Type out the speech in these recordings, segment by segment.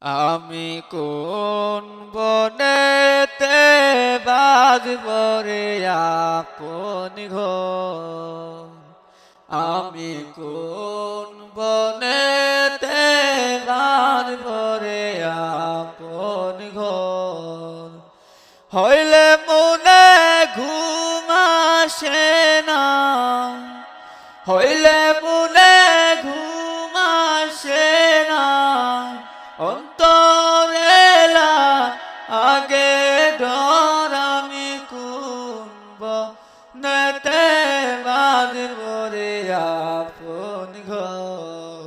আমি কোন বনেতে বাঁধব রে আপন ঘর। আমি কোন বনেতে বাঁধব রে আপন ঘর। হইলে মনে ঘুম আসে না, হইলে মনে ঘুম আসে না, অন্তরেলা আগে ডর। আমি কোন বনেতে বাঁধব রে আপন ঘর।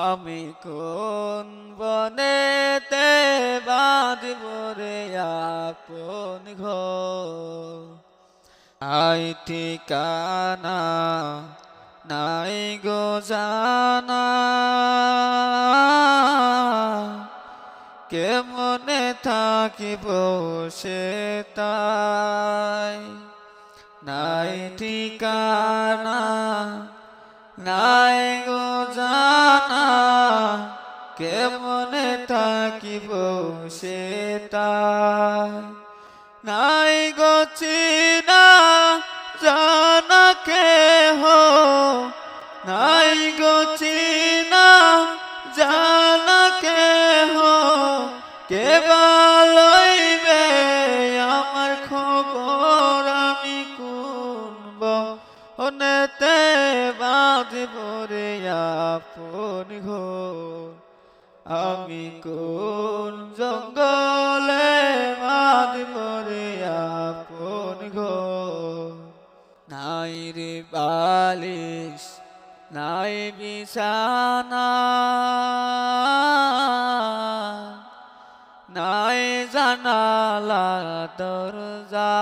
আমি কোন বনেতে বাঁধব রে আপন ঘর। নাই ঠিকানা নাই গো জানা, কেমনে থাকিব সে তাই। নাই ঠিকানা নাই গো জানা, কেমনে থাকিব সে তাই। নাই গো চিনা জানা কেহ, নাই গো চিনা জানা কেহ, কে বা লইবে আমার খবর। আমি কোন বনেতে বাঁধব রে আপন ঘর। আমি কোন জঙ্গলে বাঁধব রে আপন ঘর। নাই রে বালিশ নাই বিছানা, নাই জানালা দরজা।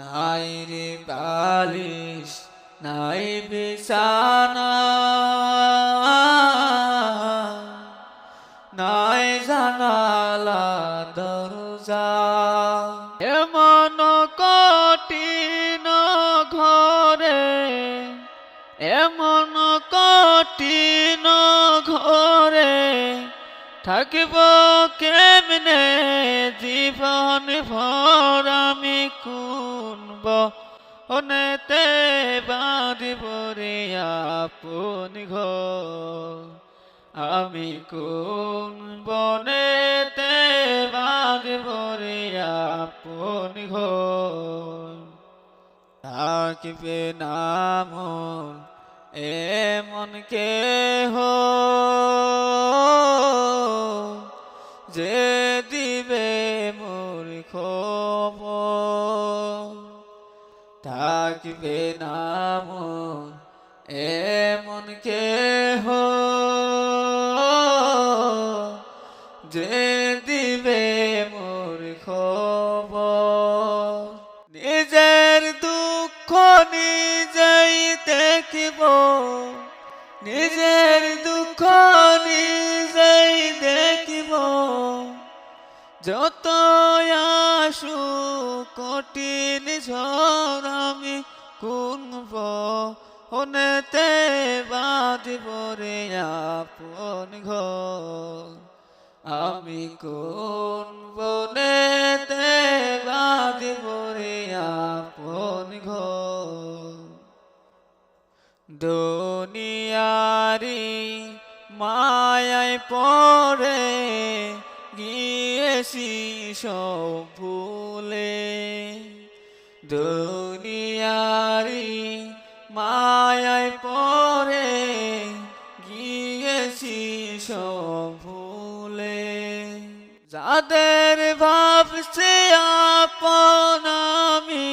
নাই রে বালিশ নাই বিছানা, নাই জানালা দরজা। এমন কঠিন ঘরে, এমন কঠিন ঘরে, থাকিব কেমনে জীবন ভর। আমি কোন বনেতে বাঁধব রে আপন ঘর। আমি কোন বনেতে বাঁধব রে আপন ঘর। থাকবে না মন এমন কেহ, যে দিবে মোর খবর। থাকবে না মন এমন কেহ, যে দিবে মোর খবর। নিজের দুঃখ নিজেই দেখিব, নিজের দুঃখ নিজেই দেখিব। যত আসু কঠিন ঝড়। আমি কোন বনেতে বাঁধব রে আপন ঘর। আমি কোন বনেতে বাঁধব রে আপন ঘর। দুনিয়ারি মায়ায় পড়ে গিয়েছি সব ভুলে। দুনিয়ারি মায়ায় পড়ে গিয়েছি সব ভুলে। যাদের ভাবছে আপন আমি,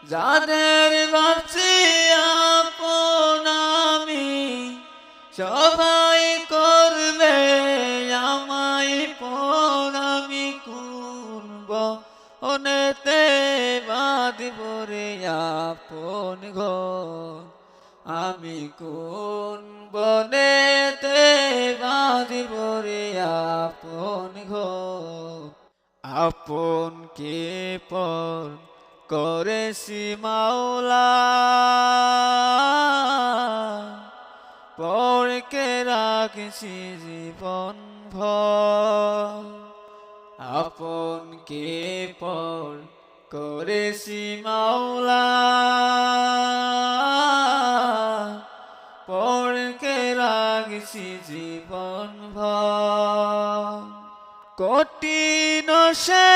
যাদের ভাবছি আপন আমি, সবাই করবে আমায় পর। আমি কোন বনেতে বাঁধব রে আপন ঘর। আমি কোন বনেতে বাঁধব রে আপন ঘর। আপন কে পর করেছি মাওলা, পরকে রাখ রাখছি জীবন ভর আপন কে পর করেছি মাওলা পরকে রাখছি জীবন ভর কঠিন সে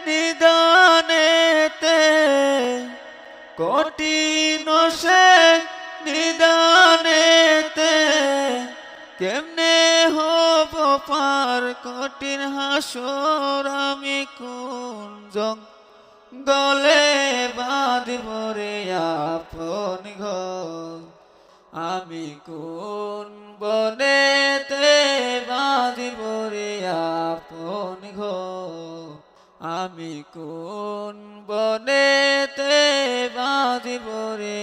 নিদানেতে কঠিন সে নিদানেতে কেমনে হব পার কঠিন হাসর আমি কোন জঙ্গলে বাঁধব রে আপন ঘর আমি কোন বনেতে বাঁধব রে আপন ঘর আমি কোন বনেতে বাঁধব রে